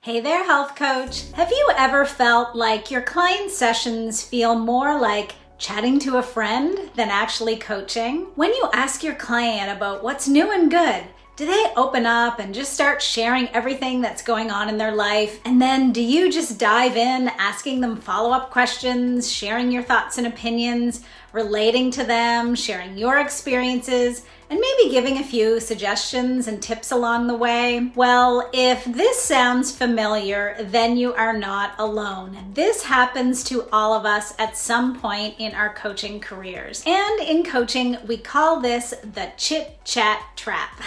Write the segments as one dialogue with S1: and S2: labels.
S1: Hey there, health coach. Have you ever felt like your client sessions feel more like chatting to a friend than actually coaching? When you ask your client about what's new and good, do they open up and just start sharing everything that's going on in their life? And then do you just dive in, asking them follow-up questions, sharing your thoughts and opinions, relating to them, sharing your experiences, and maybe giving a few suggestions and tips along the way? Well, if this sounds familiar, then you are not alone. This happens to all of us at some point in our coaching careers. And in coaching, we call this the chit chat trap.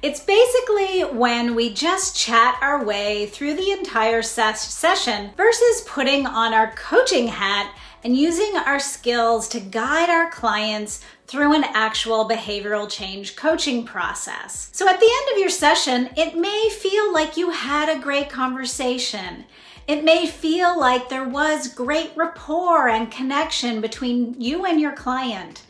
S1: It's basically when we just chat our way through the entire session versus putting on our coaching hat and using our skills to guide our clients through an actual behavioral change coaching process. So at the end of your session, it may feel like you had a great conversation. It may feel like there was great rapport and connection between you and your client.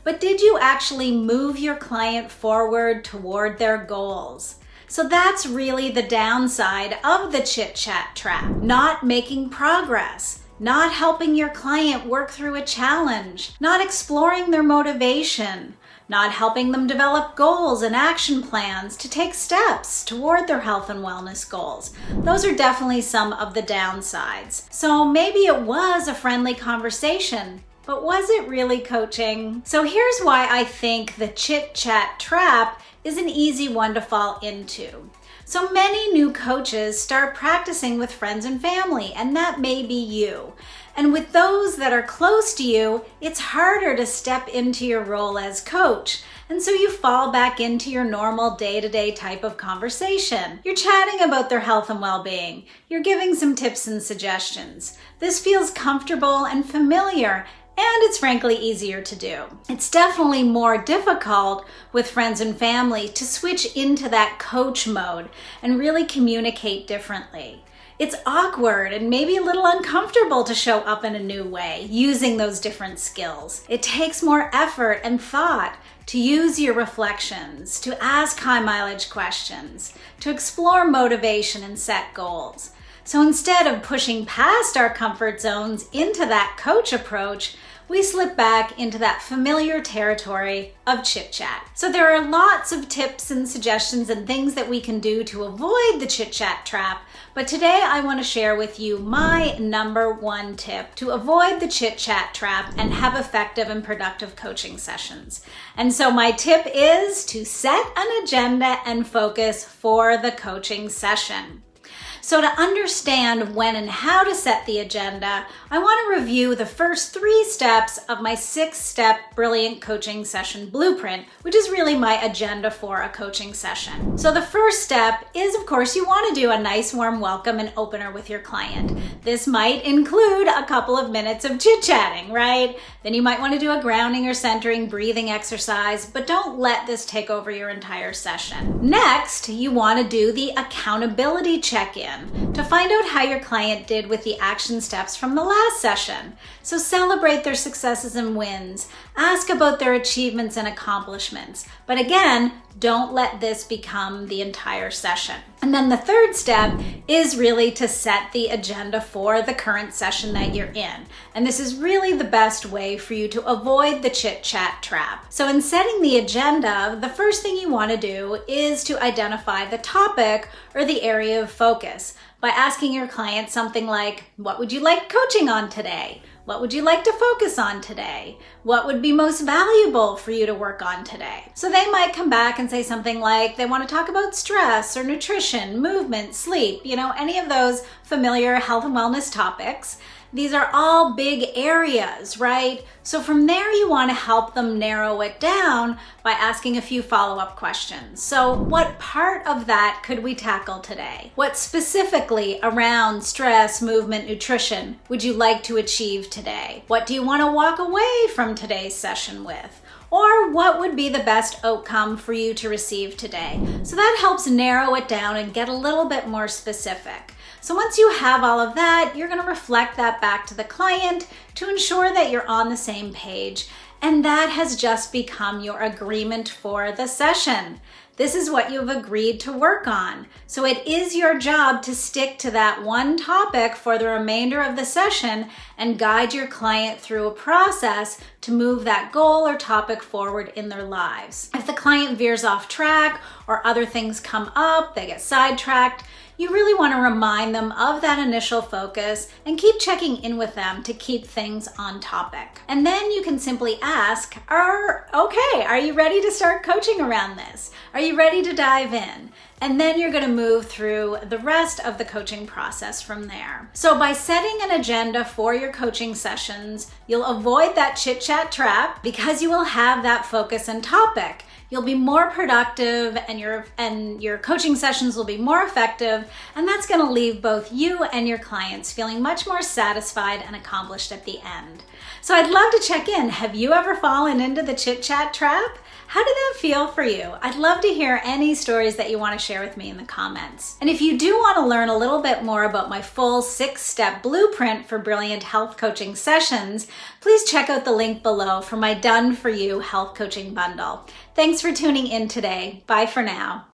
S1: But did you actually move your client forward toward their goals? So that's really the downside of the chit-chat trap. Not making progress. Not helping your client work through a challenge, not exploring their motivation, not helping them develop goals and action plans to take steps toward their health and wellness goals. Those are definitely some of the downsides. So maybe it was a friendly conversation, but was it really coaching? So here's why I think the chit-chat trap is an easy one to fall into. So many new coaches start practicing with friends and family, and that may be you. And with those that are close to you, it's harder to step into your role as coach. And so you fall back into your normal day-to-day type of conversation. You're chatting about their health and well-being. You're giving some tips and suggestions. This feels comfortable and familiar, and it's frankly easier to do. It's definitely more difficult with friends and family to switch into that coach mode and really communicate differently. It's awkward and maybe a little uncomfortable to show up in a new way using those different skills. It takes more effort and thought to use your reflections, to ask high mileage questions, to explore motivation and set goals. So instead of pushing past our comfort zones into that coach approach, we slip back into that familiar territory of chit-chat. So there are lots of tips and suggestions and things that we can do to avoid the chit-chat trap, but today I want to share with you my number one tip to avoid the chit-chat trap and have effective and productive coaching sessions. And so my tip is to set an agenda and focus for the coaching session. So to understand when and how to set the agenda, I want to review the first 3 steps of my 6-step brilliant coaching session blueprint, which is really my agenda for a coaching session. So the first step is, of course, you want to do a nice warm welcome and opener with your client. This might include a couple of minutes of chit-chatting, right? Then you might want to do a grounding or centering breathing exercise, but don't let this take over your entire session. Next, you want to do the accountability check-in to find out how your client did with the action steps from the last session. So celebrate their successes and wins. Ask about their achievements and accomplishments. But again, don't let this become the entire session. And then the third step is really to set the agenda for the current session that you're in. And this is really the best way for you to avoid the chit-chat trap. So in setting the agenda, the first thing you want to do is to identify the topic or the area of focus by asking your client something like, what would you like coaching on today? What would you like to focus on today? What would be most valuable for you to work on today? So they might come back and say something like they want to talk about stress or nutrition, movement, sleep, any of those familiar health and wellness topics. These are all big areas, right? So from there, you want to help them narrow it down by asking a few follow-up questions. So what part of that could we tackle today? What specifically around stress, movement, nutrition would you like to achieve today? What do you want to walk away from today's session with? Or what would be the best outcome for you to receive today? So that helps narrow it down and get a little bit more specific. So once you have all of that, you're going to reflect that back to the client to ensure that you're on the same page. And that has just become your agreement for the session. This is what you've agreed to work on. So it is your job to stick to that one topic for the remainder of the session and guide your client through a process to move that goal or topic forward in their lives. If the client veers off track or other things come up, they get sidetracked, you really want to remind them of that initial focus and keep checking in with them to keep things on topic. And then you can simply ask, are you ready to start coaching around this? Are you ready to dive in? And then you're going to move through the rest of the coaching process from there. So by setting an agenda for your coaching sessions, you'll avoid that chit-chat trap because you will have that focus and topic. You'll be more productive and your coaching sessions will be more effective, and that's going to leave both you and your clients feeling much more satisfied and accomplished at the end. So I'd love to check in. Have you ever fallen into the chit-chat trap? How did that feel for you? I'd love to hear any stories that you want to share with me in the comments. And if you do want to learn a little bit more about my full 6-step blueprint for brilliant health coaching sessions, please check out the link below for my Done For You health coaching bundle. Thanks for tuning in today. Bye for now.